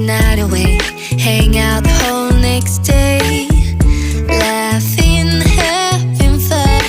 night away, hang out the whole next day, laughing, having fun.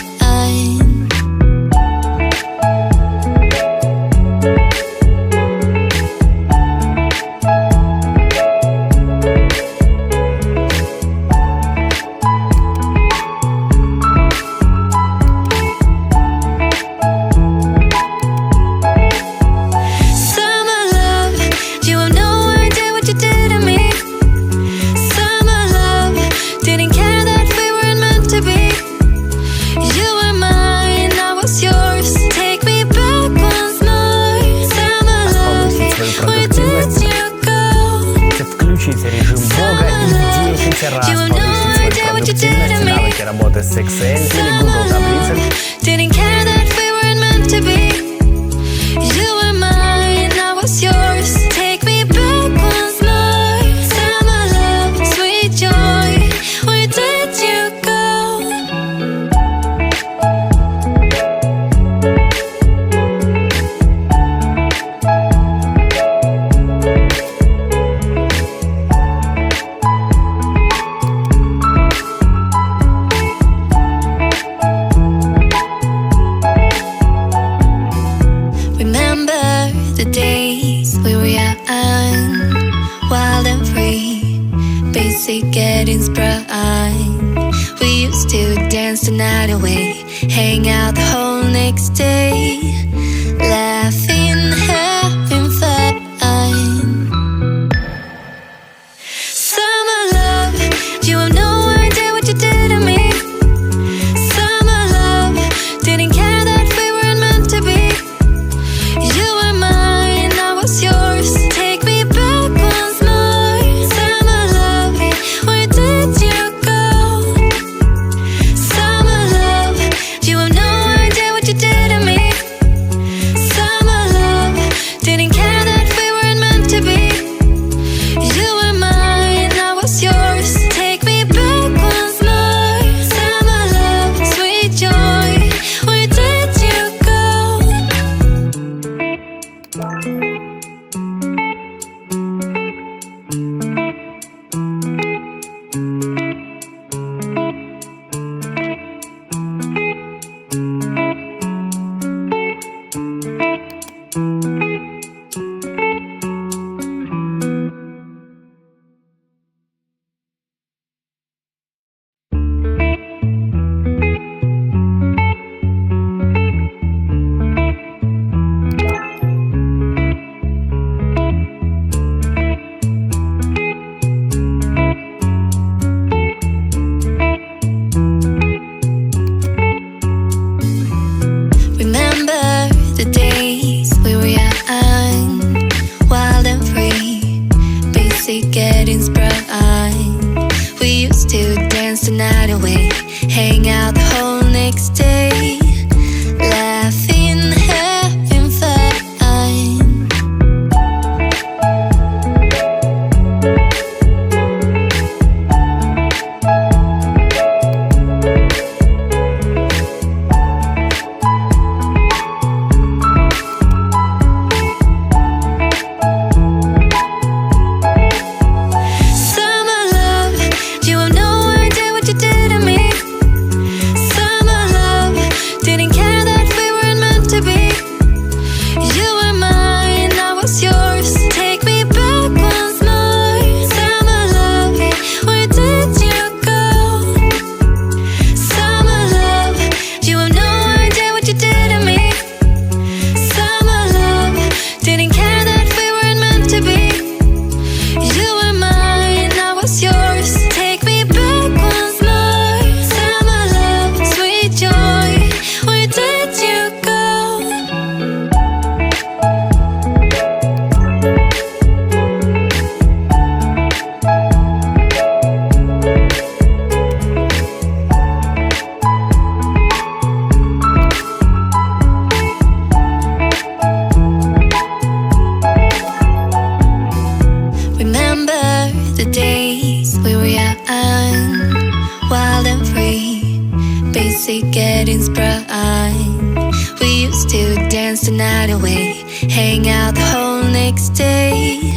Режим Бога и 10 раз повысить свою продуктивность, навыки работы с Excel или Google таблицами. Getting sprung. We used to dance the night away, hang out the whole next day, laughing, having fun. Summer love, you have no idea what you did to me. Summer love, didn't care that we weren't meant to be. You were mine, I was yours. Take me back once more. Summer love, where did you go? Summer love, you have no idea what you did to me. Summer love, didn't care that we weren't meant to be. You were mine, I was yours. Take me back once more. Summer love, sweet joy, where did you go? Remember the days we were young, wild and free, basic getting sprung. We used to dance the night away, hang out the whole next day, laughing, having fun. Summer love, you have no idea what you did to me. Summer love, didn't care that we weren't meant to be. You were mine, I was yours. Take me back once more. Summer love, where did you go? Summer love, you have no idea what you did to me. Summer love, didn't care that we weren't meant to be. You were mine, I was yours. Take me back once more. Summer love, sweet joy, where did you go? Remember the days we were young, wild and free, basic getting sprung. We used to dance the night away, hang out the whole next day,